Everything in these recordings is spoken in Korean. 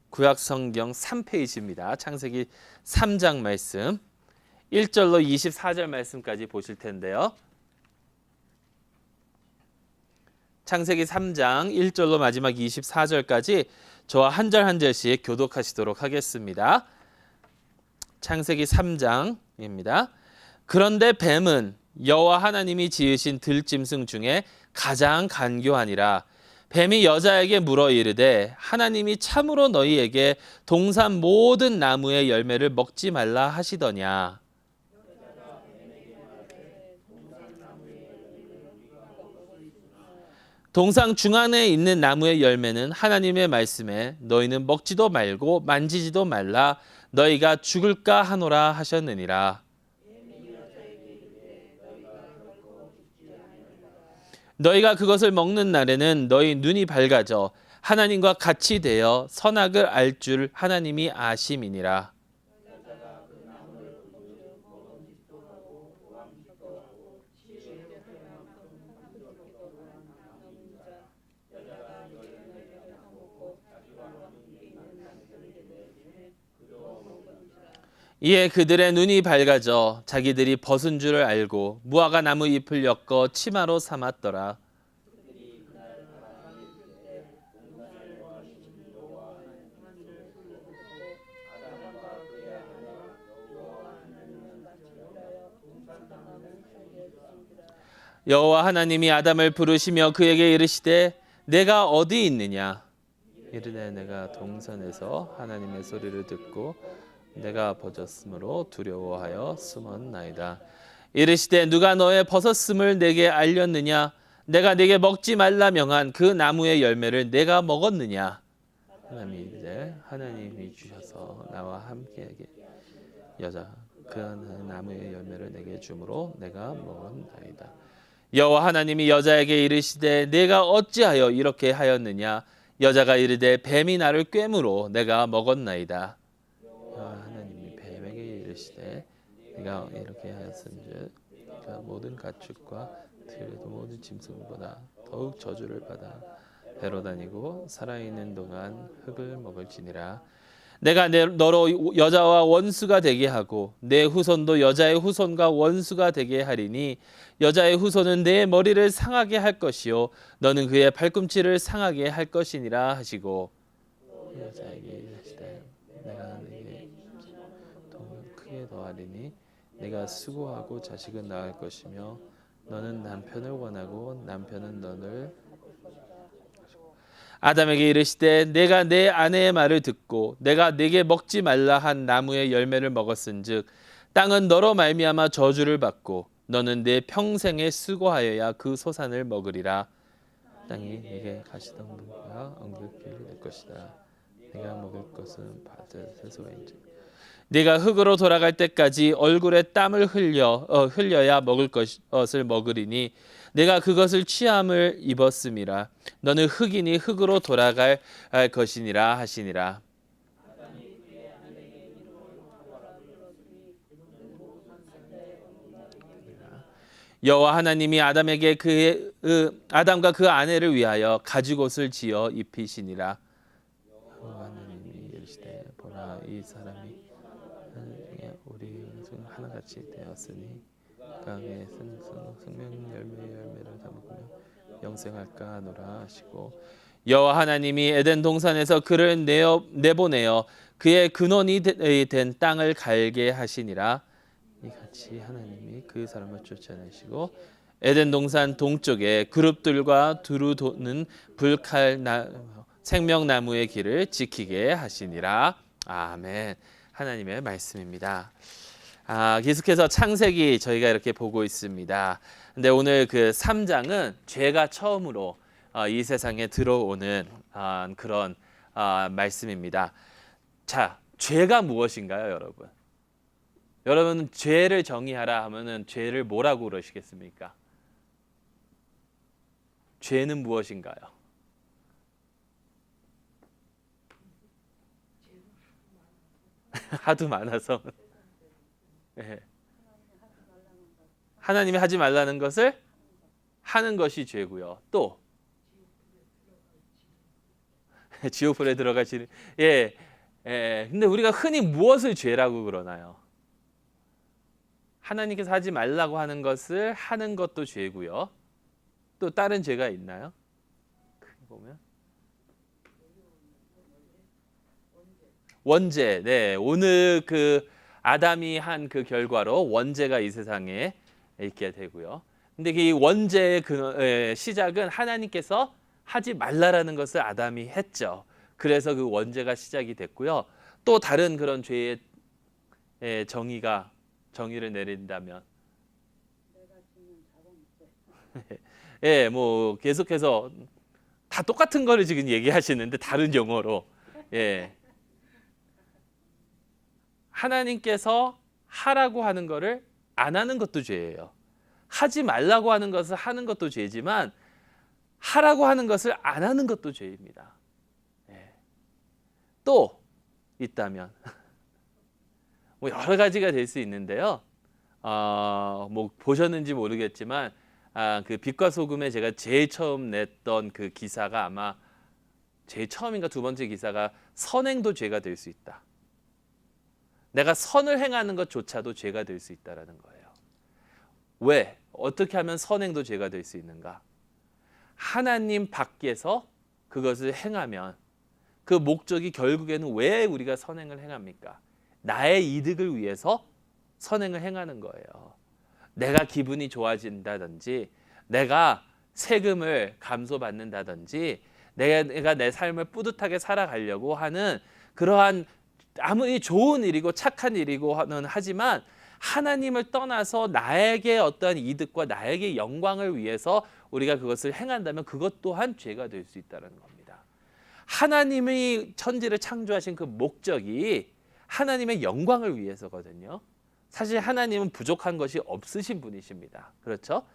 구약성경 3페이지입니다. 창세기 3장 말씀 1절로 24절 말씀까지 보실 텐데요. 창세기 3장 1절로 마지막 24절까지 저와 한 절 한 절씩 교독하시도록 하겠습니다. 창세기 3장입니다. 그런데 뱀은 여호와 하나님이 지으신 들짐승 중에 가장 간교하니라. 뱀이 여자에게 물어 이르되 하나님이 참으로 너희에게 동산 모든 나무의 열매를 먹지 말라 하시더냐. 동상 중앙에 있는 나무의 열매는 하나님의 말씀에 너희는 먹지도 말고 만지지도 말라 너희가 죽을까 하노라 하셨느니라. 너희가 그것을 먹는 날에는 너희 눈이 밝아져 하나님과 같이 되어 선악을 알 줄 하나님이 아심이니라. 이에 그들의 눈이 밝아져 자기들이 벗은 줄을 알고 무화과 나무 잎을 엮어 치마로 삼았더라. 여호와 하나님이 아담을 부르시며 그에게 이르시되 내가 어디 있느냐. 이르되 내가 동산에서 하나님의 소리를 듣고 내가 벗었으므로 두려워하여 숨었나이다. 이르시되 누가 너의 벗었음을 내게 알렸느냐. 내가 네게 먹지 말라 명한 그 나무의 열매를 내가 먹었느냐. 하나님이 주셔서 나와 함께하게 여자 그 나무의 열매를 내게 주므로 내가 먹었나이다. 여호와 하나님이 여자에게 이르시되 내가 어찌하여 이렇게 하였느냐. 여자가 이르되 뱀이 나를 꿰므로 내가 먹었나이다. 하나님이 뱀에게 이르시되 네가 이렇게 하였은즉 그가 모든 가축과 들에도 모든 짐승보다 더욱 저주를 받아 배로 다니고 살아있는 동안 흙을 먹을지니라. 내가 너로 여자와 원수가 되게 하고 내 후손도 여자의 후손과 원수가 되게 하리니 여자의 후손은 내 머리를 상하게 할 것이요 너는 그의 발꿈치를 상하게 할 것이니라 하시고 여자에게 이르시되 내가 네게 돈을 크게 더하리니 네가 수고하고 자식은 낳을 것이며 너는 남편을 원하고 남편은 너를. 아담에게 이르시되 내가 내 아내의 말을 듣고 내가 네게 먹지 말라 한 나무의 열매를 먹었은즉 땅은 너로 말미암아 저주를 받고 너는 내 평생에 수고하여야 그 소산을 먹으리라. 땅이 네게 가시덤불과 엉겅퀴를 낼 것이다. 네가 먹을 것은 밭의 세소인즉 네가 흙으로 돌아갈 때까지 얼굴에 땀을 흘려야 먹을 것을 먹으리니 내가 그것을 취함을 입었음이라. 너는 흙이니 흙으로 돌아갈 것이니라 하시니라. 여호와 하나님이 아담에게 아담과 그 아내를 위하여 가죽옷을 지어 입히시니라. 하나님이 이르시되 보라 이 사람이 우리 하나같이 되었으니 강의 생명 열매를 다 먹으며 영생할까 하노라 하시고 여호와 하나님이 에덴 동산에서 그를 내보내어 그의 근원이 된 땅을 갈게 하시니라. 이같이 하나님이 그 사람을 쫓아내시고 에덴 동산 동쪽에 그룹들과 두루 도는 불칼 생명나무의 길을 지키게 하시니라. 아멘. 하나님의 말씀입니다. 계속해서 창세기 저희가 이렇게 보고 있습니다. 근데 오늘 그 3장은 죄가 처음으로 이 세상에 들어오는 그런 말씀입니다. 자, 죄가 무엇인가요, 여러분? 여러분 죄를 정의하라 하면은 죄를 뭐라고 그러시겠습니까? 죄는 무엇인가요? 하도 많아서 네. 하나님이 하지 말라는 것을 하는 것이 죄고요. 또 지옥불에 들어가시는. 예, 근데 우리가 흔히 무엇을 죄라고 그러나요? 하나님께서 하지 말라고 하는 것을 하는 것도 죄고요. 또 다른 죄가 있나요? 보면 원죄. 네, 오늘 그 아담이 한 그 결과로 원죄가 이 세상에 있게 되고요. 근데 이 원죄의 시작은 하나님께서 하지 말라라는 것을 아담이 했죠. 그래서 그 원죄가 시작이 됐고요. 또 다른 그런 죄의 정의를 내린다면, 예, 뭐 계속해서 다 똑같은 거를 지금 얘기하시는데 다른 용어로, 예, 하나님께서 하라고 하는 거를 안 하는 것도 죄예요. 하지 말라고 하는 것을 하는 것도 죄지만 하라고 하는 것을 안 하는 것도 죄입니다. 예. 또 있다면 뭐 여러 가지가 될 수 있는데요. 뭐 보셨는지 모르겠지만 그 빛과 소금에 제가 제일 처음 냈던 그 기사가 아마 제일 처음인가 두 번째 기사가 선행도 죄가 될 수 있다. 내가 선을 행하는 것조차도 죄가 될 수 있다라는 거예요. 왜? 어떻게 하면 선행도 죄가 될 수 있는가? 하나님 밖에서 그것을 행하면 그 목적이 결국에는 왜 우리가 선행을 행합니까? 나의 이득을 위해서 선행을 행하는 거예요. 내가 기분이 좋아진다든지, 내가 세금을 감소받는다든지, 내가 내 삶을 뿌듯하게 살아가려고 하는 그러한 아무리 좋은 일이고 착한 일이고는 하지만 하나님을 떠나서 나에게 어떠한 이득과 나에게 영광을 위해서 우리가 그것을 행한다면 그것 또한 죄가 될 수 있다는 겁니다. 하나님이 천지를 창조하신 그 목적이 하나님의 영광을 위해서거든요. 사실 하나님은 부족한 것이 없으신 분이십니다. 그렇죠?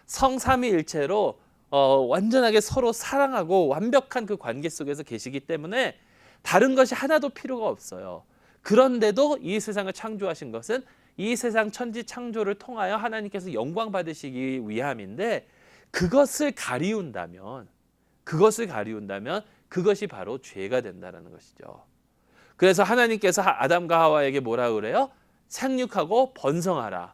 성삼위일체로 완전하게 서로 사랑하고 완벽한 그 관계 속에서 계시기 때문에 다른 것이 하나도 필요가 없어요. 그런데도 이 세상을 창조하신 것은 이 세상 천지 창조를 통하여 하나님께서 영광 받으시기 위함인데 그것을 가리운다면 그것이 바로 죄가 된다는 것이죠. 그래서 하나님께서 아담과 하와에게 뭐라 그래요? 생육하고 번성하라.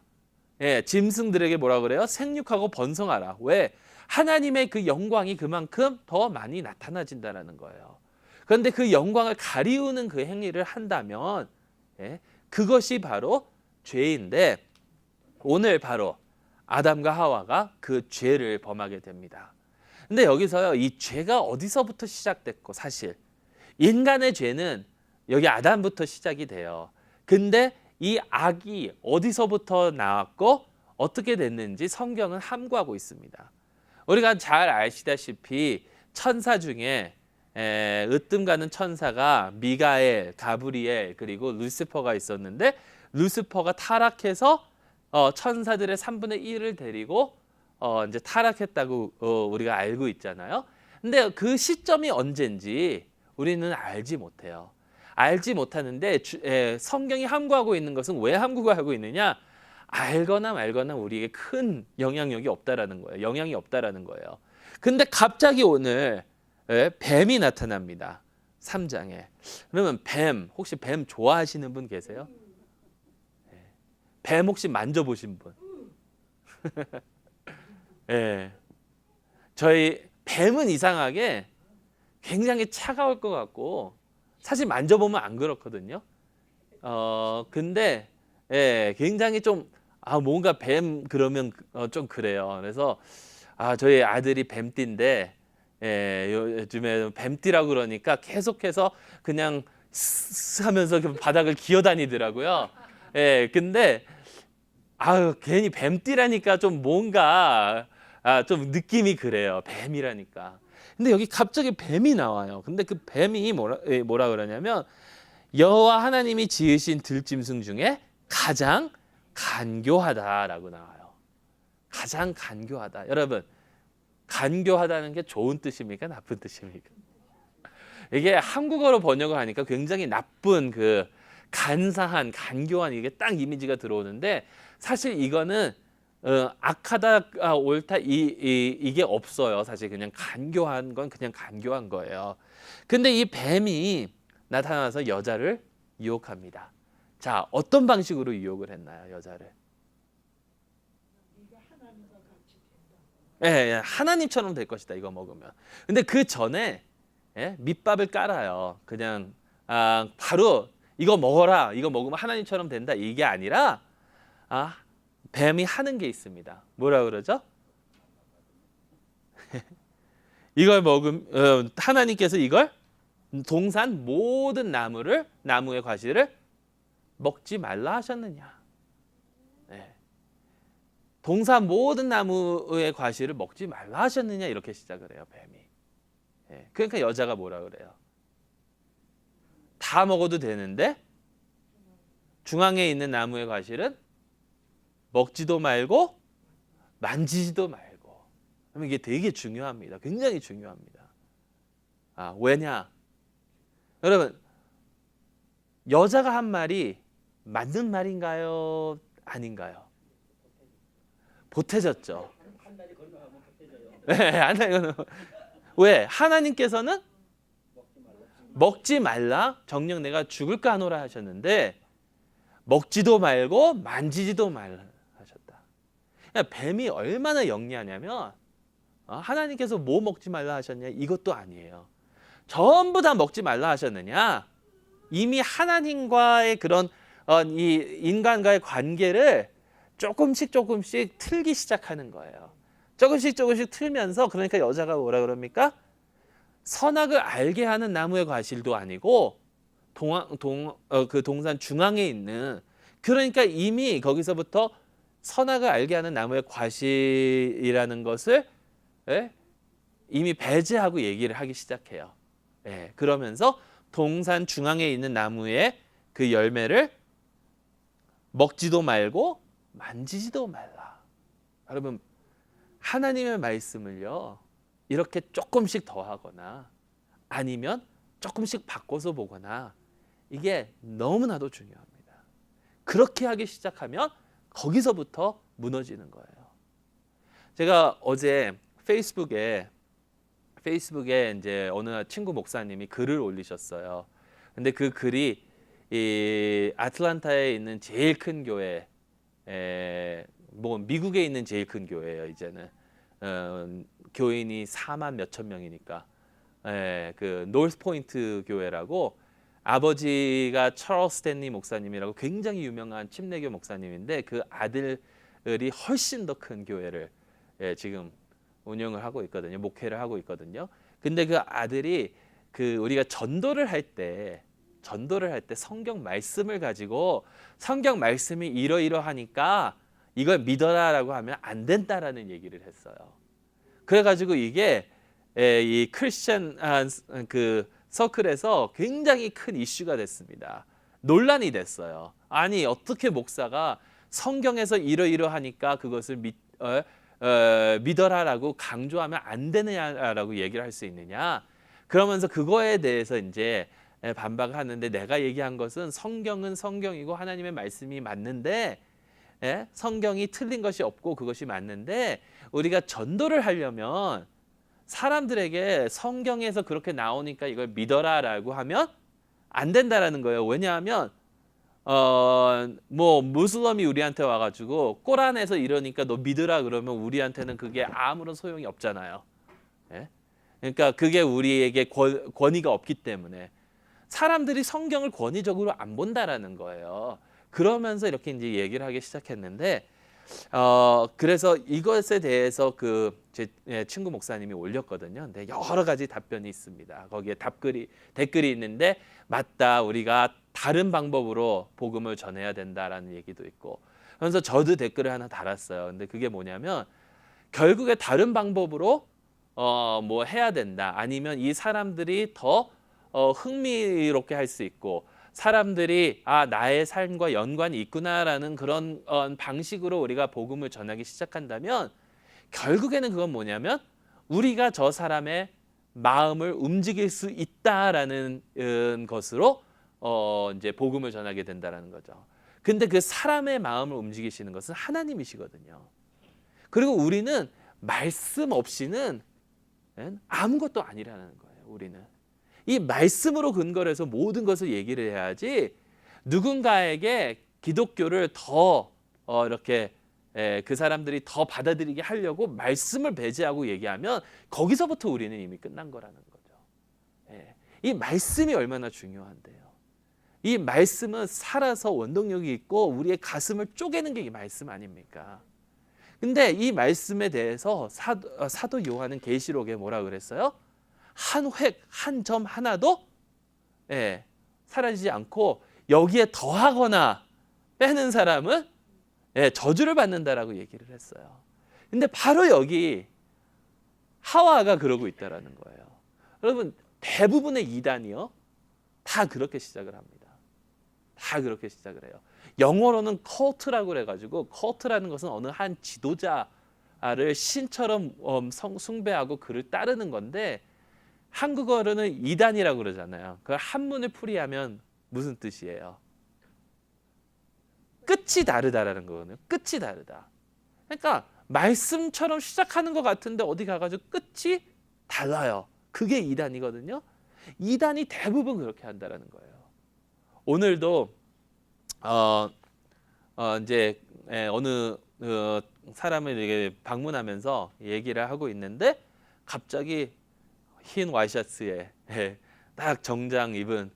예, 짐승들에게 뭐라 그래요? 생육하고 번성하라. 왜? 하나님의 그 영광이 그만큼 더 많이 나타나진다는 거예요. 그런데 그 영광을 가리우는 그 행위를 한다면 그것이 바로 죄인데 오늘 바로 아담과 하와가 그 죄를 범하게 됩니다. 근데 여기서요, 이 죄가 어디서부터 시작됐고 사실 인간의 죄는 여기 아담부터 시작이 돼요. 근데 이 악이 어디서부터 나왔고 어떻게 됐는지 성경은 함구하고 있습니다. 우리가 잘 아시다시피 천사 중에 으뜸 가는 천사가 미가엘, 가브리엘 그리고 루시퍼가 있었는데 루시퍼가 타락해서 천사들의 3분의 1을 데리고 이제 타락했다고 우리가 알고 있잖아요. 근데 그 시점이 언젠지 우리는 알지 못해요. 알지 못하는데 성경이 함구하고 있는 것은 왜 함구하고 있느냐? 알거나 말거나 우리에게 큰 영향력이 없다라는 거예요. 영향이 없다라는 거예요. 근데 갑자기 오늘 뱀이 나타납니다. 3장에. 그러면 혹시 뱀 좋아하시는 분 계세요? 뱀 혹시 만져보신 분? 예. 저희 뱀은 이상하게 굉장히 차가울 것 같고 사실 만져보면 안 그렇거든요. 근데 굉장히 좀 뭔가 뱀 그러면 좀 그래요. 그래서 저희 아들이 뱀띠인데 요즘에 뱀띠라고 그러니까 계속해서 그냥 스스 하면서 바닥을 기어다니더라고요. 근데 괜히 뱀띠라니까 좀 뭔가 좀 느낌이 그래요. 뱀이라니까. 근데 여기 갑자기 뱀이 나와요. 근데 그 뱀이 뭐라 그러냐면 여호와 하나님이 지으신 들짐승 중에 가장 간교하다라고 나와요. 가장 간교하다. 여러분, 간교하다는 게 좋은 뜻입니까? 나쁜 뜻입니까? 이게 한국어로 번역을 하니까 굉장히 나쁜 간사한, 간교한 이게 딱 이미지가 들어오는데 사실 이거는 악하다, 옳다 이게 없어요. 사실 그냥 간교한 건 그냥 간교한 거예요. 근데 이 뱀이 나타나서 여자를 유혹합니다. 자, 어떤 방식으로 유혹을 했나요, 여자를? 예, 예, 하나님처럼 될 것이다. 이거 먹으면. 근데 그 전에 밑밥을 깔아요. 그냥 바로 이거 먹어라. 이거 먹으면 하나님처럼 된다. 이게 아니라 뱀이 하는 게 있습니다. 뭐라 그러죠? 이걸 하나님께서 이걸 동산 모든 나무의 과실을 먹지 말라 하셨느냐. 네. 동산 모든 나무의 과실을 먹지 말라 하셨느냐 이렇게 시작을 해요, 뱀이. 네. 그러니까 여자가 뭐라 그래요? 다 먹어도 되는데 중앙에 있는 나무의 과실은 먹지도 말고 만지지도 말고. 그러면 이게 되게 중요합니다. 굉장히 중요합니다. 왜냐? 여러분, 여자가 한 말이 맞는 말인가요? 아닌가요? 보태졌죠. 네, 왜? 하나님께서는 먹지 말라. 정녕 내가 죽을까 하노라 하셨는데 먹지도 말고 만지지도 말라 하셨다. 그러니까 뱀이 얼마나 영리하냐면 하나님께서 뭐 먹지 말라 하셨냐? 이것도 아니에요. 전부 다 먹지 말라 하셨느냐? 이미 하나님과의 그런 이 인간과의 관계를 조금씩 틀기 시작하는 거예요. 조금씩 틀면서 그러니까 여자가 뭐라 그럽니까? 선악을 알게 하는 나무의 과실도 아니고 그 동산 중앙에 있는 그러니까 이미 거기서부터 선악을 알게 하는 나무의 과실이라는 것을 이미 배제하고 얘기를 하기 시작해요. 그러면서 동산 중앙에 있는 나무의 그 열매를 먹지도 말고 만지지도 말라. 여러분, 하나님의 말씀을요 이렇게 조금씩 더하거나 아니면 조금씩 바꿔서 보거나 이게 너무나도 중요합니다. 그렇게 하기 시작하면 거기서부터 무너지는 거예요. 제가 어제 페이스북에 이제 어느 친구 목사님이 글을 올리셨어요. 근데 그 글이 이 아틀란타에 있는 제일 큰 교회, 뭐 미국에 있는 제일 큰 교회예요. 이제는 교인이 4만 몇천 명이니까 그 노스 포인트 교회라고 아버지가 찰스 스탠리 목사님이라고 굉장히 유명한 침례교 목사님인데 그 아들이 훨씬 더 큰 교회를 지금 운영을 하고 있거든요. 목회를 하고 있거든요. 근데 그 아들이 우리가 전도를 할 때 성경 말씀을 가지고 성경 말씀이 이러이러하니까 이걸 믿어라라고 하면 안 된다라는 얘기를 했어요. 그래가지고 이게 이 크리스천 그 서클에서 굉장히 큰 이슈가 됐습니다. 논란이 됐어요. 아니 어떻게 목사가 성경에서 이러이러하니까 그것을 믿어라라고 강조하면 안 되느냐라고 얘기를 할 수 있느냐. 그러면서 그거에 대해서 이제 반박을 하는데 내가 얘기한 것은 성경은 성경이고 하나님의 말씀이 맞는데 성경이 틀린 것이 없고 그것이 맞는데 우리가 전도를 하려면 사람들에게 성경에서 그렇게 나오니까 이걸 믿어라라고 하면 안 된다라는 거예요. 왜냐하면 뭐 무슬림이 우리한테 와가지고 꼬란에서 이러니까 너 믿으라 그러면 우리한테는 그게 아무런 소용이 없잖아요. 그러니까 그게 우리에게 권위가 없기 때문에 사람들이 성경을 권위적으로 안 본다라는 거예요. 그러면서 이렇게 이제 얘기를 하기 시작했는데 그래서 이것에 대해서 제 친구 목사님이 올렸거든요. 근데 여러 가지 답변이 있습니다. 거기에 댓글이 있는데 맞다. 우리가 다른 방법으로 복음을 전해야 된다라는 얘기도 있고. 그래서 저도 댓글을 하나 달았어요. 근데 그게 뭐냐면 결국에 다른 방법으로 뭐 해야 된다. 아니면 이 사람들이 더 흥미롭게 할 수 있고 사람들이 나의 삶과 연관이 있구나라는 그런 방식으로 우리가 복음을 전하기 시작한다면 결국에는 그건 뭐냐면 우리가 저 사람의 마음을 움직일 수 있다라는 것으로 이제 복음을 전하게 된다라는 거죠. 근데 그 사람의 마음을 움직이시는 것은 하나님이시거든요. 그리고 우리는 말씀 없이는 아무것도 아니라는 거예요. 우리는 이 말씀으로 근거를 해서 모든 것을 얘기를 해야지, 누군가에게 기독교를 더 이렇게 그 사람들이 더 받아들이게 하려고 말씀을 배제하고 얘기하면 거기서부터 우리는 이미 끝난 거라는 거죠. 이 말씀이 얼마나 중요한데요. 이 말씀은 살아서 원동력이 있고 우리의 가슴을 쪼개는 게 이 말씀 아닙니까? 근데 이 말씀에 대해서 사도 요한은 계시록에 뭐라 그랬어요? 한 획, 한 점 하나도 사라지지 않고 여기에 더하거나 빼는 사람은 저주를 받는다라고 얘기를 했어요. 근데 바로 여기 하와가 그러고 있다라는 거예요. 여러분, 대부분의 이단이요, 다 그렇게 시작을 합니다. 다 그렇게 시작을 해요. 영어로는 컬트라고 그래가지고, 컬트라는 것은 어느 한 지도자를 신처럼 숭배하고 그를 따르는 건데, 한국어로는 이단이라고 그러잖아요. 그 한문을 풀이하면 무슨 뜻이에요? 끝이 다르다라는 거거든요. 끝이 다르다. 그러니까 말씀처럼 시작하는 것 같은데 어디 가가지고 끝이 달라요. 그게 이단이거든요. 이단이 대부분 그렇게 한다라는 거예요. 오늘도 이제 어느 사람을 이렇게 방문하면서 얘기를 하고 있는데, 갑자기 흰 와이셔츠에 딱 정장 입은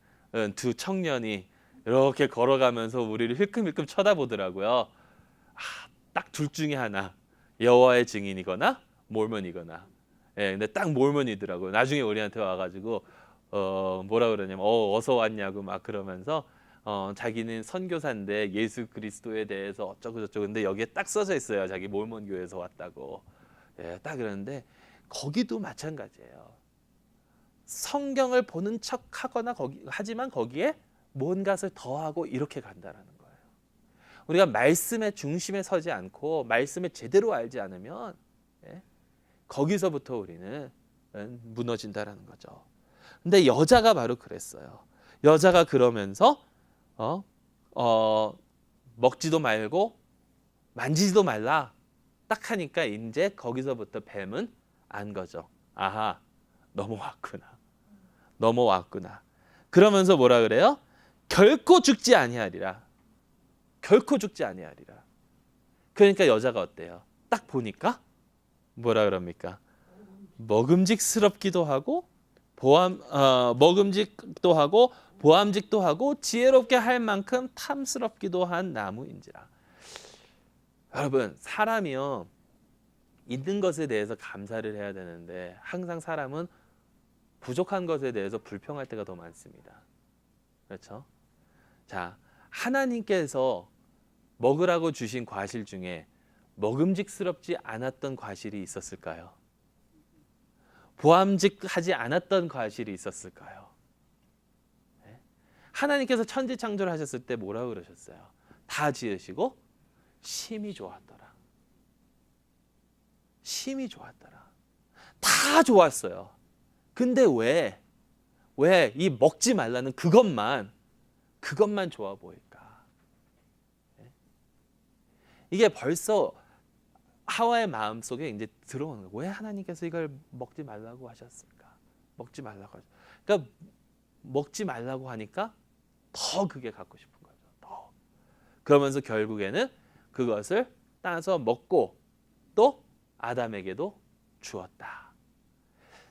두 청년이 이렇게 걸어가면서 우리를 힐끔힐끔 쳐다보더라고요. 딱 둘 중에 하나, 여호와의 증인이거나 몰몬이거나. 근데 딱 몰몬이더라고요. 나중에 우리한테 와가지고 뭐라 그러냐면 어서 왔냐고 막 그러면서 자기는 선교사인데 예수 그리스도에 대해서 어쩌고 저쩌고, 근데 여기에 딱 써져 있어요. 자기 몰몬 교회에서 왔다고. 딱 그러는데 거기도 마찬가지예요. 성경을 보는 척하거나 하지만 거기에 뭔가를 더하고 이렇게 간다라는 거예요. 우리가 말씀의 중심에 서지 않고 말씀을 제대로 알지 않으면 거기서부터 우리는 무너진다라는 거죠. 근데 여자가 바로 그랬어요. 여자가 그러면서 먹지도 말고 만지지도 말라 딱 하니까 이제 거기서부터 뱀은 안 거죠. 아하, 넘어왔구나. 그러면서 뭐라 그래요? 결코 죽지 아니하리라. 결코 죽지 아니하리라. 그러니까 여자가 어때요? 딱 보니까 뭐라 그럽니까? 먹음직스럽기도 하고 먹음직도 하고 보암직도 하고 지혜롭게 할 만큼 탐스럽기도 한 나무인지라. 여러분, 사람이요, 있는 것에 대해서 감사를 해야 되는데 항상 사람은 부족한 것에 대해서 불평할 때가 더 많습니다. 그렇죠? 자, 하나님께서 먹으라고 주신 과실 중에 먹음직스럽지 않았던 과실이 있었을까요? 보암직하지 않았던 과실이 있었을까요? 하나님께서 천지 창조를 하셨을 때 뭐라고 그러셨어요? 다 지으시고 심히 좋았더라. 심히 좋았더라. 다 좋았어요. 근데 왜 이 먹지 말라는 그것만 좋아 보일까? 이게 벌써 하와의 마음속에 이제 들어오는 거예요. 왜 하나님께서 이걸 먹지 말라고 하셨을까? 먹지 말라고 하셨. 그러니까 먹지 말라고 하니까 더 그게 갖고 싶은 거죠. 더. 그러면서 결국에는 그것을 따서 먹고 또 아담에게도 주었다.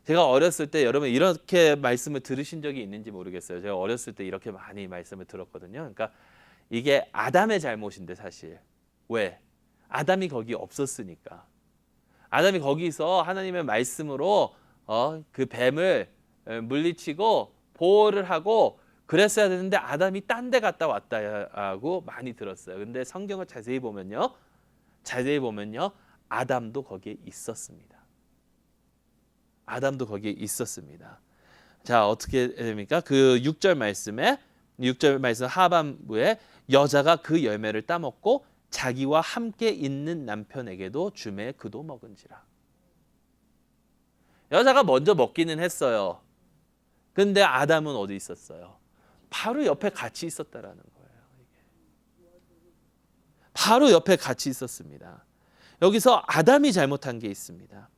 제가 어렸을 때, 여러분 이렇게 말씀을 들으신 적이 있는지 모르겠어요. 제가 어렸을 때 이렇게 많이 말씀을 들었거든요. 그러니까 이게 아담의 잘못인데 사실. 왜? 아담이 거기 없었으니까. 아담이 거기서 하나님의 말씀으로 그 뱀을 물리치고 보호를 하고 그랬어야 되는데 아담이 딴 데 갔다 왔다 하고 많이 들었어요. 근데 성경을 자세히 보면요. 아담도 거기에 있었습니다. 아담도 거기에 있었습니다. 자, 어떻게 됩니까? 그 6절 말씀 하반부에 여자가 그 열매를 따먹고 자기와 함께 있는 남편에게도 주매 그도 먹은지라. 여자가 먼저 먹기는 했어요. 근데 아담은 어디 있었어요? 바로 옆에 같이 있었다라는 거예요. 바로 옆에 같이 있었습니다. 여기서 아담이 잘못한 게 있습니다.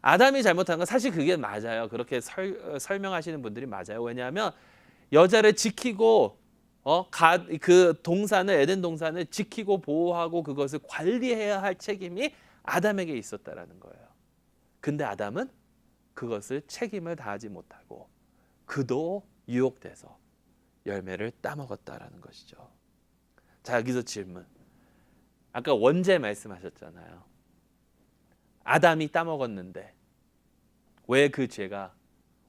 아담이 잘못한 건 사실 그게 맞아요. 그렇게 설명하시는 분들이 맞아요. 왜냐하면 여자를 지키고 그 동산을 에덴 동산을 지키고 보호하고 그것을 관리해야 할 책임이 아담에게 있었다라는 거예요. 근데 아담은 그것을 책임을 다하지 못하고 그도 유혹돼서 열매를 따먹었다라는 것이죠. 자, 여기서 질문. 아까 원죄 말씀하셨잖아요. 아담이 따먹었는데 왜 그 죄가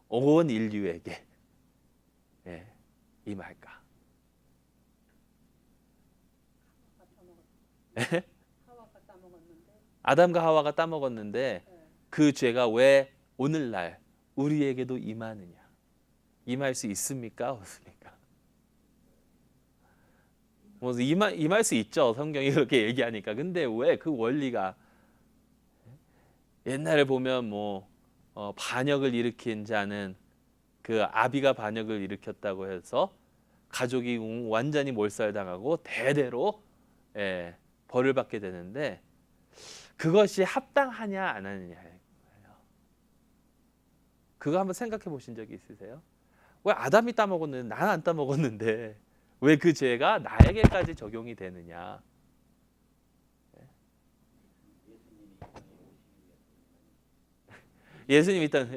온 인류에게 임할까? 아담과 하와가 따먹었는데 그 죄가 왜 오늘날 우리에게도 임하느냐? 임할 수 있습니까? 없습니까? 뭐 임할 수 있죠. 성경이 그렇게 얘기하니까. 근데 왜 그 원리가 옛날에 보면 뭐 반역을 일으킨 자는 그 아비가 반역을 일으켰다고 해서 가족이 완전히 몰살당하고 대대로 벌을 받게 되는데 그것이 합당하냐 안 하느냐예요. 그거 한번 생각해 보신 적이 있으세요? 왜 아담이 따먹었는데 나는 안 따먹었는데 왜 그 죄가 나에게까지 적용이 되느냐? 예수님 일단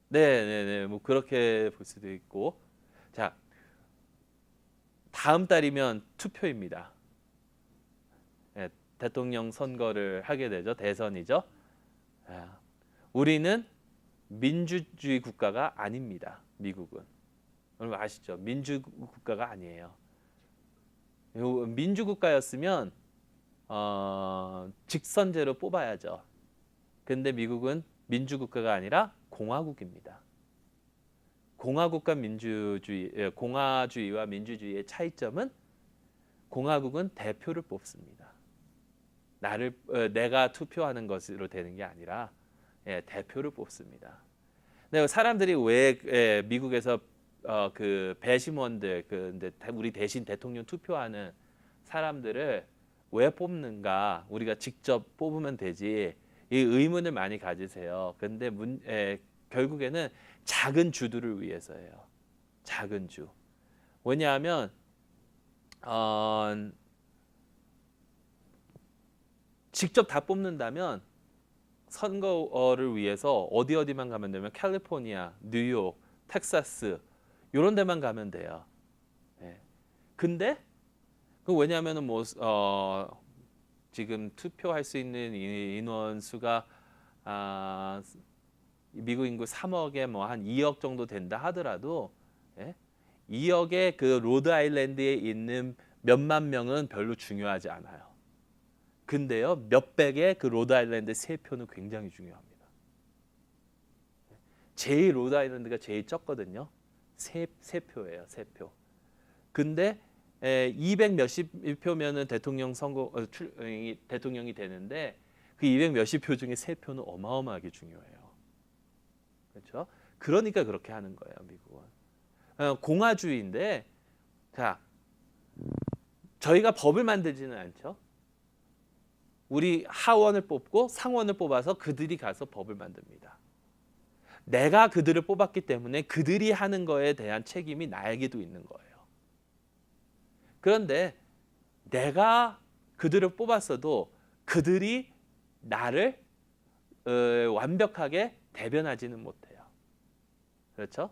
네, 뭐 그렇게 볼 수도 있고. 자, 다음 달이면 투표입니다. 대통령 선거를 하게 되죠. 대선이죠. 우리는 민주주의 국가가 아닙니다. 미국은. 여러분 아시죠? 민주국가가 아니에요. 민주국가였으면 직선제로 뽑아야죠. 근데 미국은 민주국가가 아니라 공화국입니다. 공화국과 공화주의와 민주주의의 차이점은 공화국은 대표를 뽑습니다. 내가 투표하는 것으로 되는 게 아니라 대표를 뽑습니다. 근데 사람들이 왜 미국에서 그 배심원들 근데 우리 대신 대통령 투표하는 사람들을 왜 뽑는가? 우리가 직접 뽑으면 되지. 이 의문을 많이 가지세요. 근데 결국에는 작은 주들을 위해서예요. 작은 주. 왜냐하면 직접 다 뽑는다면 선거를 위해서 어디만 가면 되면 캘리포니아, 뉴욕, 텍사스 이런 데만 가면 돼요. 근데 왜냐하면은 뭐 지금 투표할 수 있는 인원 수가 미국 인구 3억에 뭐 한 2억 정도 된다 하더라도 2억의 그 로드 아일랜드에 있는 몇만 명은 별로 중요하지 않아요. 근데요 몇백의 그 로드 아일랜드 세 표는 굉장히 중요합니다. 제일 로드 아일랜드가 제일 적거든요. 세 표예요, 세 표. 근데 200 몇십 표면은 대통령이 되는데 그 200 몇십 표 중에 세 표는 어마어마하게 중요해요. 그렇죠? 그러니까 그렇게 하는 거예요, 미국은. 공화주의인데, 자, 저희가 법을 만들지는 않죠. 우리 하원을 뽑고 상원을 뽑아서 그들이 가서 법을 만듭니다. 내가 그들을 뽑았기 때문에 그들이 하는 거에 대한 책임이 나에게도 있는 거예요. 그런데 내가 그들을 뽑았어도 그들이 나를 완벽하게 대변하지는 못해요. 그렇죠?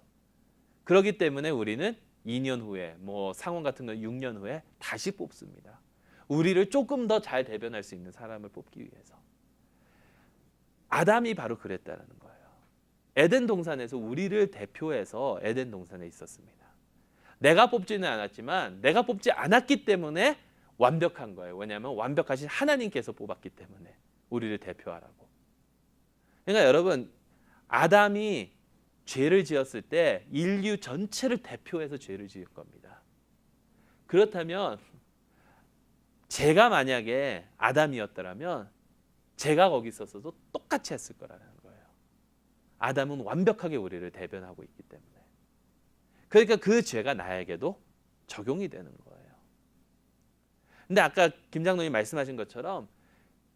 그렇기 때문에 우리는 2년 후에 뭐 상원 같은 건 6년 후에 다시 뽑습니다. 우리를 조금 더 잘 대변할 수 있는 사람을 뽑기 위해서. 아담이 바로 그랬다는 거예요. 에덴 동산에서 우리를 대표해서 에덴 동산에 있었습니다. 내가 뽑지는 않았지만 내가 뽑지 않았기 때문에 완벽한 거예요. 왜냐하면 완벽하신 하나님께서 뽑았기 때문에 우리를 대표하라고. 그러니까 여러분 아담이 죄를 지었을 때 인류 전체를 대표해서 죄를 지은 겁니다. 그렇다면 제가 만약에 아담이었더라면 제가 거기 있었어도 똑같이 했을 거라는 거예요. 아담은 완벽하게 우리를 대변하고 있기 때문에. 그러니까 그 죄가 나에게도 적용이 되는 거예요. 근데 아까 김 장로님 말씀하신 것처럼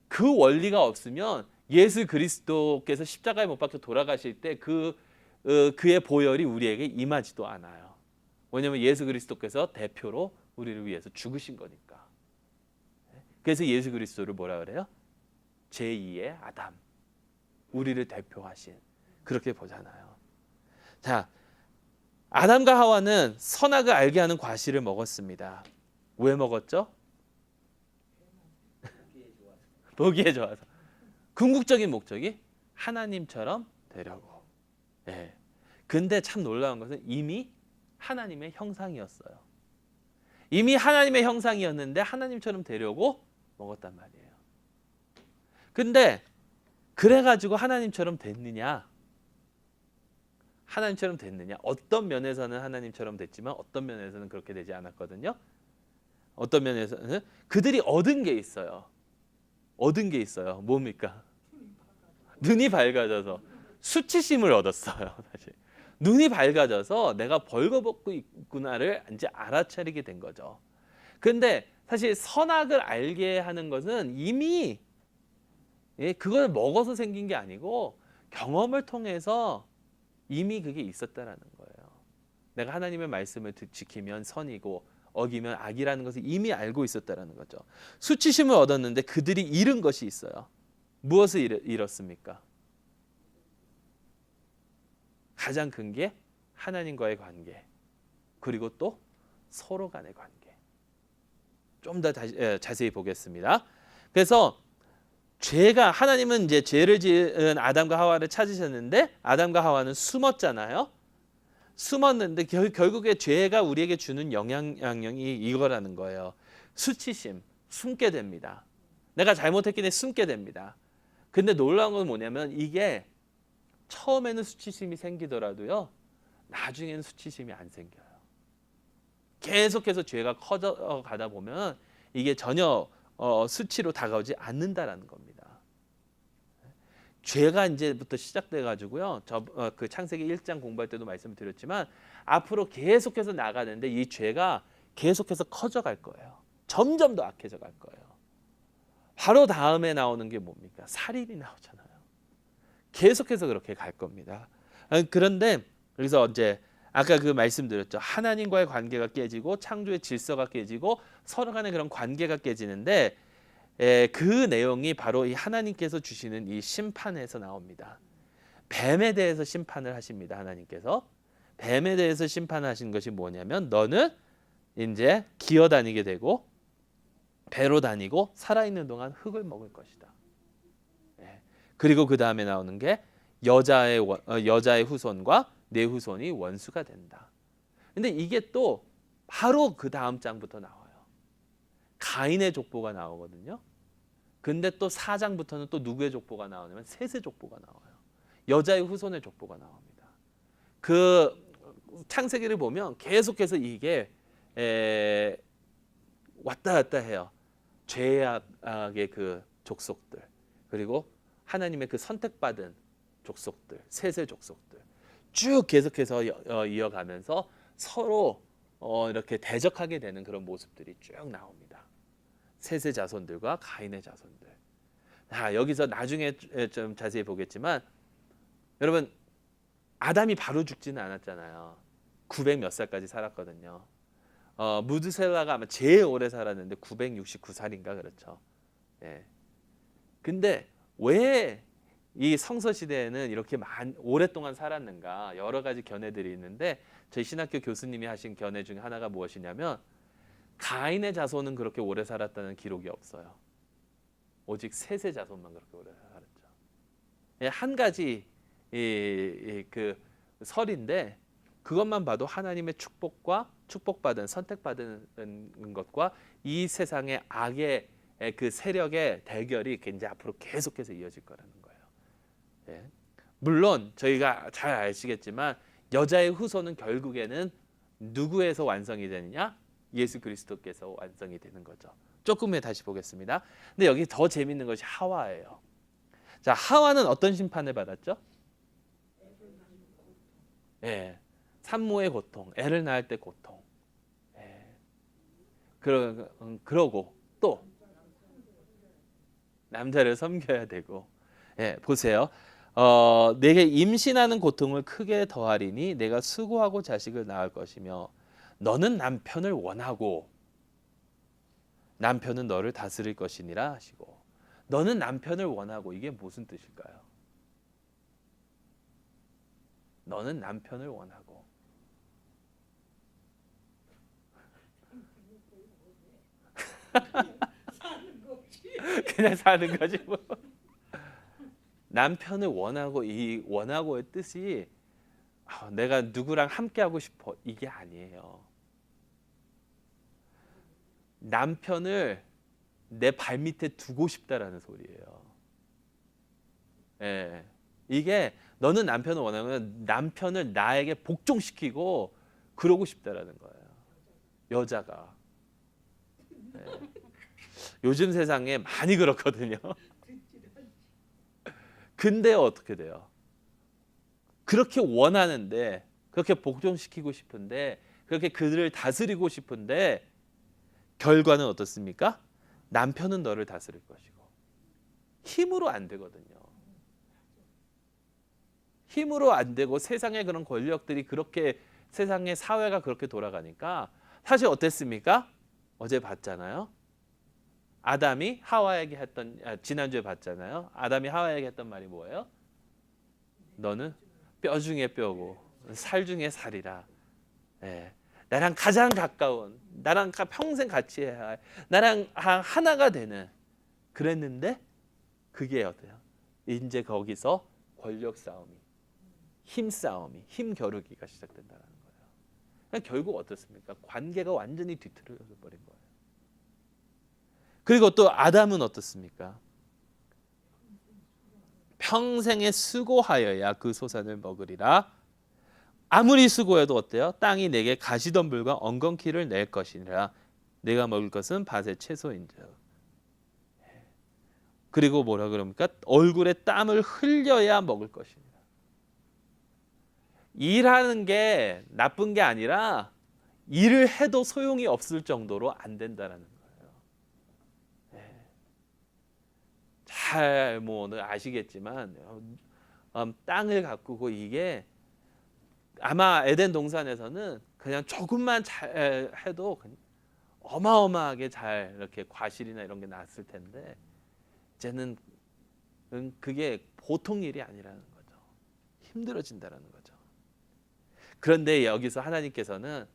그 원리가 없으면 예수 그리스도께서 십자가에 못 박혀 돌아가실 때 그의 보혈이 우리에게 임하지도 않아요. 왜냐하면 예수 그리스도께서 대표로 우리를 위해서 죽으신 거니까. 그래서 예수 그리스도를 뭐라 그래요? 제2의 아담, 우리를 대표하신, 그렇게 보잖아요. 자, 아담과 하와는 선악을 알게 하는 과실을 먹었습니다. 왜 먹었죠? 보기에 좋아서. 궁극적인 목적이 하나님처럼 되려고. 예. 근데 참 놀라운 것은 이미 하나님의 형상이었어요. 이미 하나님의 형상이었는데 하나님처럼 되려고 먹었단 말이에요. 근데 그래가지고 하나님처럼 됐느냐? 하나님처럼 됐느냐? 어떤 면에서는 하나님처럼 됐지만 어떤 면에서는 그렇게 되지 않았거든요. 어떤 면에서는 그들이 얻은 게 있어요. 얻은 게 있어요. 뭡니까? 눈이 밝아져서 수치심을 얻었어요. 사실 눈이 밝아져서 내가 벌거벗고 있구나를 이제 알아차리게 된 거죠. 근데 사실 선악을 알게 하는 것은 이미 그걸 먹어서 생긴 게 아니고 경험을 통해서 이미 그게 있었다라는 거예요. 내가 하나님의 말씀을 지키면 선이고 어기면 악이라는 것을 이미 알고 있었다라는 거죠. 수치심을 얻었는데 그들이 잃은 것이 있어요. 무엇을 잃었습니까? 가장 큰 게 하나님과의 관계, 그리고 또 서로 간의 관계. 좀 더 자세히 보겠습니다. 그래서 죄가, 하나님은 이제 죄를 지은 아담과 하와를 찾으셨는데 아담과 하와는 숨었잖아요. 숨었는데 결국에 죄가 우리에게 주는 영향이 이거라는 거예요. 수치심, 숨게 됩니다. 내가 잘못했기 때문에 숨게 됩니다. 근데 놀라운 건 뭐냐면 이게 처음에는 수치심이 생기더라도요, 나중에는 수치심이 안 생겨요. 계속해서 죄가 커져가다 보면 이게 전혀 수치로 다가오지 않는다라는 겁니다. 죄가 이제부터 시작돼 가지고요. 그 창세기 1장 공부할 때도 말씀을 드렸지만 앞으로 계속해서 나가는데 이 죄가 계속해서 커져 갈 거예요. 점점 더 악해져 갈 거예요. 바로 다음에 나오는 게 뭡니까? 살인이 나오잖아요. 계속해서 그렇게 갈 겁니다. 그런데 여기서 이제 아까 그 말씀드렸죠. 하나님과의 관계가 깨지고 창조의 질서가 깨지고 서로 간의 그런 관계가 깨지는데 그 내용이 바로 이 하나님께서 주시는 이 심판에서 나옵니다. 뱀에 대해서 심판을 하십니다. 하나님께서 뱀에 대해서 심판을 하신 것이 뭐냐면 너는 이제 기어다니게 되고 배로 다니고 살아있는 동안 흙을 먹을 것이다. 그리고 그 다음에 나오는 게 여자의 후손과 내 후손이 원수가 된다. 근데 이게 또 바로 그 다음 장부터 나와요. 가인의 족보가 나오거든요. 근데 또 4장부터는 또 누구의 족보가 나오냐면 셋의 족보가 나와요. 여자의 후손의 족보가 나옵니다. 그 창세기를 보면 계속해서 이게 왔다 갔다 해요. 죄악의 그 족속들, 그리고 하나님의 그 선택받은 족속들, 셋의 족속들 쭉 계속해서 이어가면서 서로 이렇게 대적하게 되는 그런 모습들이 쭉 나옵니다. 셋의 자손들과 가인의 자손들. 여기서 나중에 좀 자세히 보겠지만 여러분, 아담이 바로 죽지는 않았잖아요. 900 몇 살까지 살았거든요. 무드셀라가 아마 제일 오래 살았는데 969살인가 그렇죠. 예. 근데 왜 이 성서 시대에는 이렇게 오랫동안 살았는가? 여러 가지 견해들이 있는데 저희 신학교 교수님이 하신 견해 중에 하나가 무엇이냐면 가인의 자손은 그렇게 오래 살았다는 기록이 없어요. 오직 셋의 자손만 그렇게 오래 살았죠. 예, 한 가지 그 설인데 그것만 봐도 하나님의 축복과 축복받은 선택받은 것과 이 세상의 악의 그 세력의 대결이 이제 앞으로 계속해서 이어질 거라는 거예요. 예. 물론 저희가 잘 아시겠지만 여자의 후손은 결국에는 누구에서 완성이 되느냐? 예수 그리스도께서 완성이 되는 거죠. 조금 후에 다시 보겠습니다. 근데 여기 더 재밌는 것이 하와예요. 자, 하와는 어떤 심판을 받았죠? 예, 산모의 고통, 애를 낳을 때 고통. 예. 그러고 또 남자를 섬겨야 되고. 예, 보세요. 내게 임신하는 고통을 크게 더하리니 내가 수고하고 자식을 낳을 것이며 너는 남편을 원하고 남편은 너를 다스릴 것이니라 하시고. 너는 남편을 원하고, 이게 무슨 뜻일까요? 너는 남편을 원하고. 그냥 사는 거지 뭐. 남편을 원하고, 이 원하고의 뜻이 내가 누구랑 함께 하고 싶어, 이게 아니에요. 남편을 내 발밑에 두고 싶다라는 소리예요. 예. 이게 너는 남편을 원하면 남편을 나에게 복종시키고 그러고 싶다라는 거예요. 여자가. 예. 요즘 세상에 많이 그렇거든요. 근데 어떻게 돼요? 그렇게 원하는데, 그렇게 복종시키고 싶은데, 그렇게 그들을 다스리고 싶은데 결과는 어떻습니까? 남편은 너를 다스릴 것이고. 힘으로 안 되거든요. 힘으로 안 되고 세상의 그런 권력들이 그렇게, 세상의 사회가 그렇게 돌아가니까 사실 어땠습니까? 어제 봤잖아요. 아담이 하와에게 했던, 지난주에 봤잖아요. 아담이 하와에게 했던 말이 뭐예요? 너는 뼈 중에 뼈고 살 중에 살이라. 예. 나랑 가장 가까운, 나랑 평생 같이 해야 할, 나랑 하나가 되는. 그랬는데 그게 어때요? 이제 거기서 권력 싸움이, 힘 싸움이, 힘 겨루기가 시작된다는 거예요. 결국 어떻습니까? 관계가 완전히 뒤틀어져 버린 거예요. 그리고 또 아담은 어떻습니까? 평생에 수고하여야 그 소산을 먹으리라. 아무리 수고해도 어때요? 땅이 내게 가시덤불과 엉겅퀴를 낼 것이니라. 내가 먹을 것은 밭의 채소인즉. 그리고 뭐라 그럽니까? 얼굴에 땀을 흘려야 먹을 것이니라. 일하는 게 나쁜 게 아니라 일을 해도 소용이 없을 정도로 안 된다라는 거예요. 잘 뭐 아시겠지만 땅을 가꾸고, 이게 아마 에덴 동산에서는 그냥 조금만 잘 해도 어마어마하게 잘 이렇게 과실이나 이런 게 났을 텐데, 이제는 그게 보통 일이 아니라는 거죠. 힘들어진다라는 거죠. 그런데 여기서 하나님께서는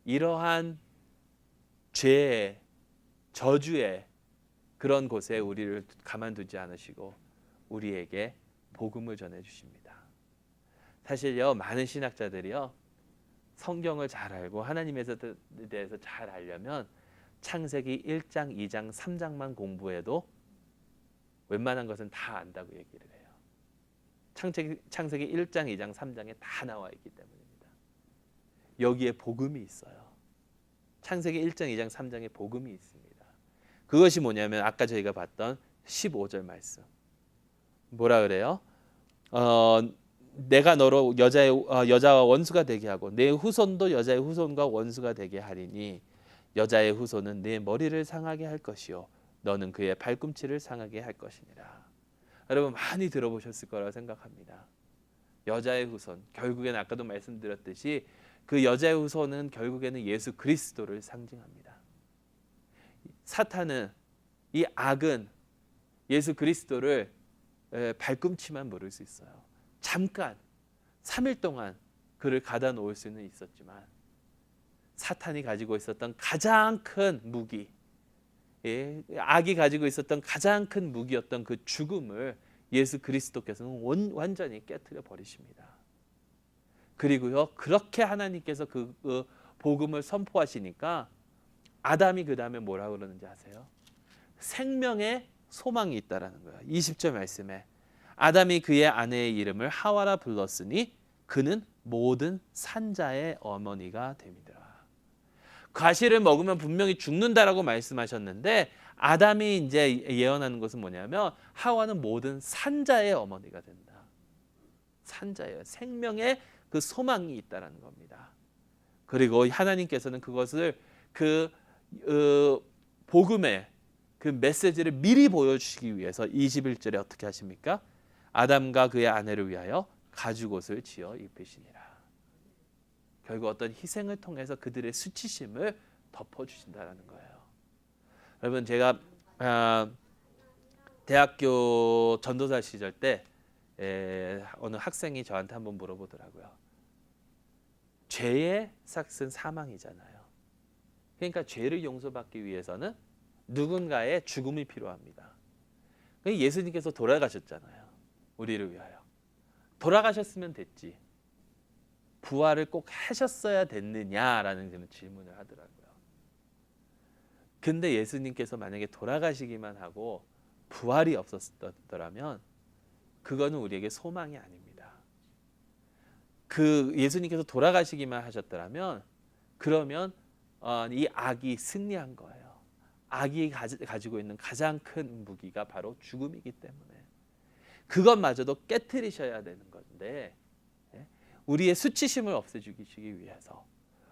이러한 죄의, 저주의 그런 곳에 우리를 가만두지 않으시고 우리에게 복음을 전해 주십니다. 사실요, 많은 신학자들이요, 성경을 잘 알고 하나님에 대해서 잘 알려면 창세기 1장, 2장, 3장만 공부해도 웬만한 것은 다 안다고 얘기를 해요. 창세기 1장, 2장, 3장에 다 나와 있기 때문입니다. 여기에 복음이 있어요. 창세기 1장, 2장, 3장에 복음이 있습니다. 그것이 뭐냐면 아까 저희가 봤던 15절 말씀. 뭐라 그래요? 내가 너로 여자와 원수가 되게 하고 내 후손도 여자의 후손과 원수가 되게 하리니 여자의 후손은 내 머리를 상하게 할 것이요 너는 그의 발꿈치를 상하게 할 것이니라. 여러분 많이 들어보셨을 거라고 생각합니다. 여자의 후손, 결국에는 아까도 말씀드렸듯이 그 여자의 후손은 결국에는 예수 그리스도를 상징합니다. 사탄은, 이 악은 예수 그리스도를 발꿈치만 물을 수 있어요. 잠깐 3일 동안 그를 가다 놓을 수는 있었지만 사탄이 가지고 있었던 가장 큰 무기, 악이 가지고 있었던 가장 큰 무기였던 그 죽음을 예수 그리스도께서는 완전히 깨트려 버리십니다. 그리고요, 그렇게 하나님께서 그 복음을 선포하시니까 아담이 그 다음에 뭐라고 그러는지 아세요? 생명의 소망이 있다라는 거예요. 20절 말씀에 아담이 그의 아내의 이름을 하와라 불렀으니 그는 모든 산자의 어머니가 됨이더라. 과실을 먹으면 분명히 죽는다라고 말씀하셨는데 아담이 이제 예언하는 것은 뭐냐면 하와는 모든 산자의 어머니가 된다. 산자예요. 생명의 그 소망이 있다라는 겁니다. 그리고 하나님께서는 그것을 그 복음의 그 메시지를 미리 보여주시기 위해서 21절에 어떻게 하십니까? 아담과 그의 아내를 위하여 가죽옷을 지어 입히시니라. 결국 어떤 희생을 통해서 그들의 수치심을 덮어주신다는 거예요. 여러분, 제가 대학교 전도사 시절 때 어느 학생이 저한테 한번 물어보더라고요. 죄의 삭은 사망이잖아요. 그러니까 죄를 용서받기 위해서는 누군가의 죽음이 필요합니다. 예수님께서 돌아가셨잖아요. 우리를 위하여. 돌아가셨으면 됐지. 부활을 꼭 하셨어야 됐느냐라는 질문을 하더라고요. 근데 예수님께서 만약에 돌아가시기만 하고 부활이 없었더라면 그거는 우리에게 소망이 아닙니다. 그 예수님께서 돌아가시기만 하셨더라면 그러면 이 악이 승리한 거예요. 악이 가지고 있는 가장 큰 무기가 바로 죽음이기 때문에 그것마저도 깨트리셔야 되는 건데, 우리의 수치심을 없애주시기 위해서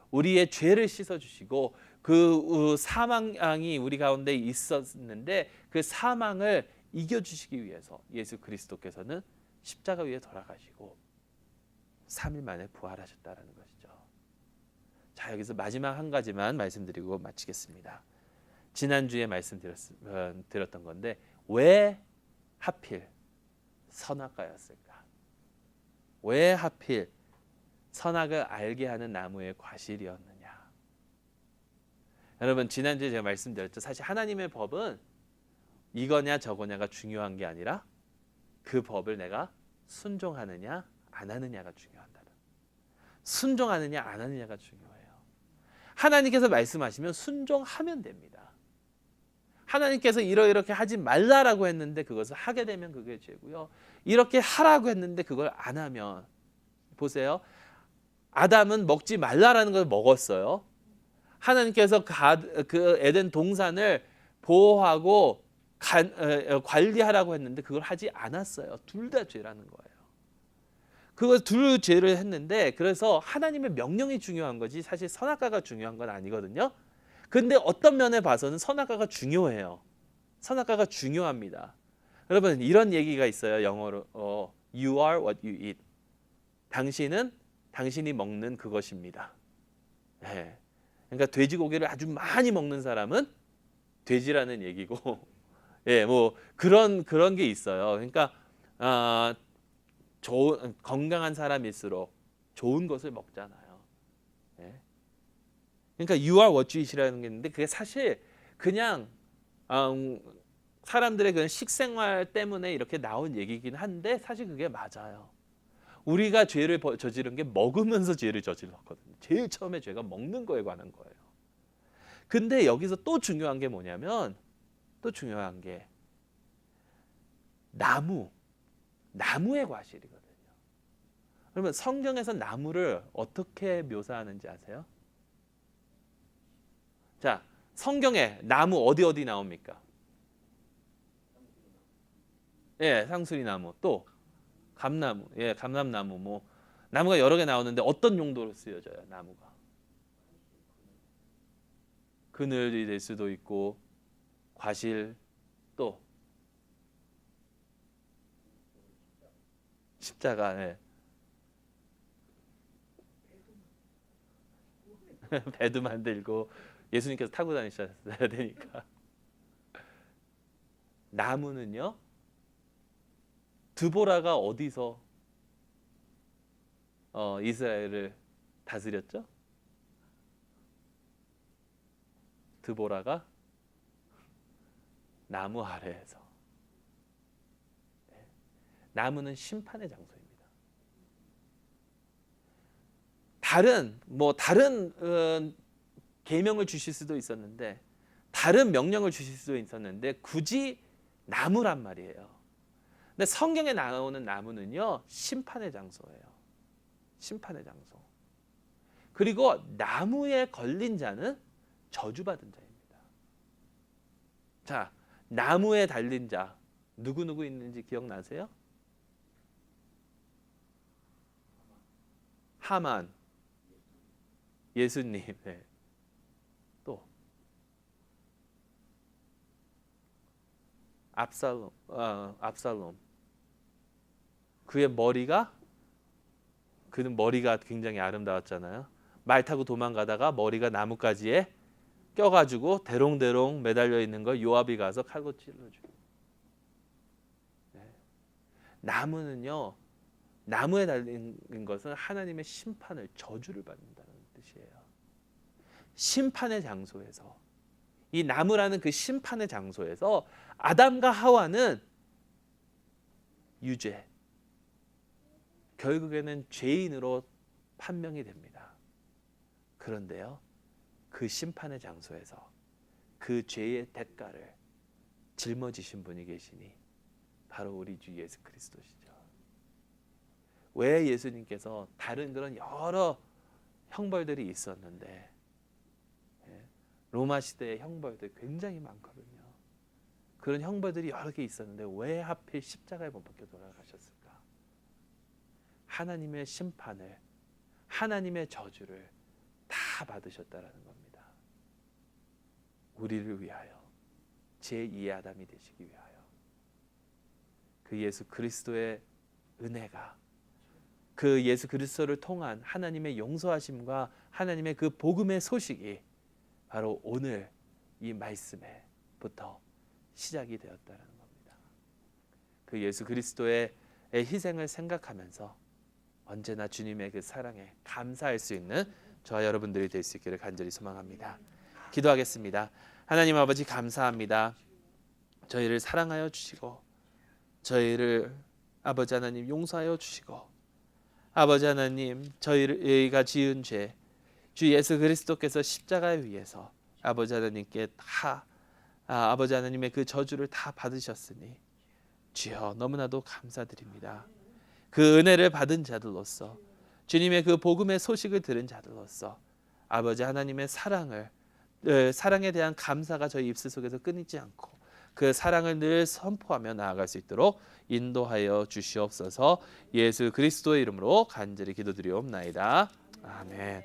우리의 죄를 씻어주시고 그 사망이 우리 가운데 있었는데 그 사망을 이겨주시기 위해서 예수 그리스도께서는 십자가 위에 돌아가시고 3일 만에 부활하셨다는 것이죠. 자, 여기서 마지막 한 가지만 말씀드리고 마치겠습니다. 지난주에 말씀드렸던 건데 왜 하필 선악과였을까? 왜 하필 선악을 알게 하는 나무의 과실이었느냐? 여러분, 지난주에 제가 말씀드렸죠. 사실 하나님의 법은 이거냐 저거냐가 중요한 게 아니라 그 법을 내가 순종하느냐 안 하느냐가 중요하다는. 순종하느냐 안 하느냐가 중요해요. 하나님께서 말씀하시면 순종하면 됩니다. 하나님께서 이렇게 하지 말라라고 했는데 그것을 하게 되면 그게 죄고요. 이렇게 하라고 했는데 그걸 안 하면, 보세요. 아담은 먹지 말라라는 걸 먹었어요. 하나님께서 그 에덴 동산을 보호하고 관리하라고 했는데 그걸 하지 않았어요. 둘 다 죄라는 거예요. 그걸 둘 죄를 했는데, 그래서 하나님의 명령이 중요한 거지 사실 선악과가 중요한 건 아니거든요. 근데 어떤 면에 봐서는 선악과가 중요해요. 선악과가 중요합니다. 여러분, 이런 얘기가 있어요. 영어로 You are what you eat. 당신은 당신이 먹는 그것입니다. 네. 그러니까 돼지고기를 아주 많이 먹는 사람은 돼지라는 얘기고, 예, 뭐 그런 게 있어요. 그러니까 건강한 사람일수록 좋은 것을 먹잖아요. 예. 그러니까 you are what you eat이라는 게 있는데 그게 사실 그냥 사람들의 그런 식생활 때문에 이렇게 나온 얘기긴 한데 사실 그게 맞아요. 우리가 죄를 저지른 게 먹으면서 죄를 저질렀거든요. 제일 처음에 죄가 먹는 거에 관한 거예요. 근데 여기서 또 중요한 게 뭐냐면, 또 중요한 게 나무의 과실이거든요. 그러면 성경에서 나무를 어떻게 묘사하는지 아세요? 자, 성경에 나무 어디 나옵니까? 예, 상수리나무, 또 감나무, 예, 감람나무, 뭐 나무가 여러 개 나오는데 어떤 용도로 쓰여져요? 나무가 그늘이 될 수도 있고 과실, 또 십자가, 예. 배도 만들고 예수님께서 타고 다니셔야 되니까. 나무는요, 드보라가 어디서 이스라엘을 다스렸죠? 드보라가 나무 아래에서. 나무는 심판의 장소입니다. 다른 계명을 주실 수도 있었는데, 다른 명령을 주실 수도 있었는데 굳이 나무란 말이에요. 근데 성경에 나오는 나무는요, 심판의 장소예요. 심판의 장소. 그리고 나무에 걸린 자는 저주받은 자입니다. 자, 나무에 달린 자 누구 있는지 기억나세요? 하만, 예수님, 네. 또 압살롬. 그의 그는 머리가 굉장히 아름다웠잖아요. 말 타고 도망가다가 머리가 나뭇가지에 껴가지고 대롱대롱 매달려 있는 걸 요압이 가서 칼로 찔러줘요. 나무는요, 나무에 달린 것은 하나님의 심판을, 저주를 받는다는 뜻이에요. 심판의 장소에서, 이 나무라는 그 심판의 장소에서 아담과 하와는 유죄, 결국에는 죄인으로 판명이 됩니다. 그런데요, 그 심판의 장소에서 그 죄의 대가를 짊어지신 분이 계시니 바로 우리 주 예수 그리스도시죠. 왜 예수님께서 다른 그런 여러 형벌들이 있었는데, 로마 시대의 형벌들 굉장히 많거든요. 그런 형벌들이 여러 개 있었는데 왜 하필 십자가에 못 박혀 돌아가셨을까? 하나님의 심판을, 하나님의 저주를 다 받으셨다라는 겁니다. 우리를 위하여, 제2의 아담이 되시기 위하여. 그 예수 그리스도의 은혜가, 그 예수 그리스도를 통한 하나님의 용서하심과 하나님의 그 복음의 소식이 바로 오늘 이 말씀에부터 시작이 되었다는 겁니다. 그 예수 그리스도의 희생을 생각하면서 언제나 주님의 그 사랑에 감사할 수 있는 저와 여러분들이 될 수 있기를 간절히 소망합니다. 기도하겠습니다. 하나님 아버지, 감사합니다. 저희를 사랑하여 주시고 저희를 아버지 하나님 용서하여 주시고, 아버지 하나님 저희가 지은 죄, 주 예수 그리스도께서 십자가에 위해서 아버지 하나님께 다 아버지 하나님의 그 저주를 다 받으셨으니 주여 너무나도 감사드립니다. 그 은혜를 받은 자들로서, 주님의 그 복음의 소식을 들은 자들로서 아버지 하나님의 사랑에 대한 감사가 저희 입술 속에서 끊이지 않고 그 사랑을 늘 선포하며 나아갈 수 있도록 인도하여 주시옵소서. 예수 그리스도의 이름으로 간절히 기도드리옵나이다. 아멘.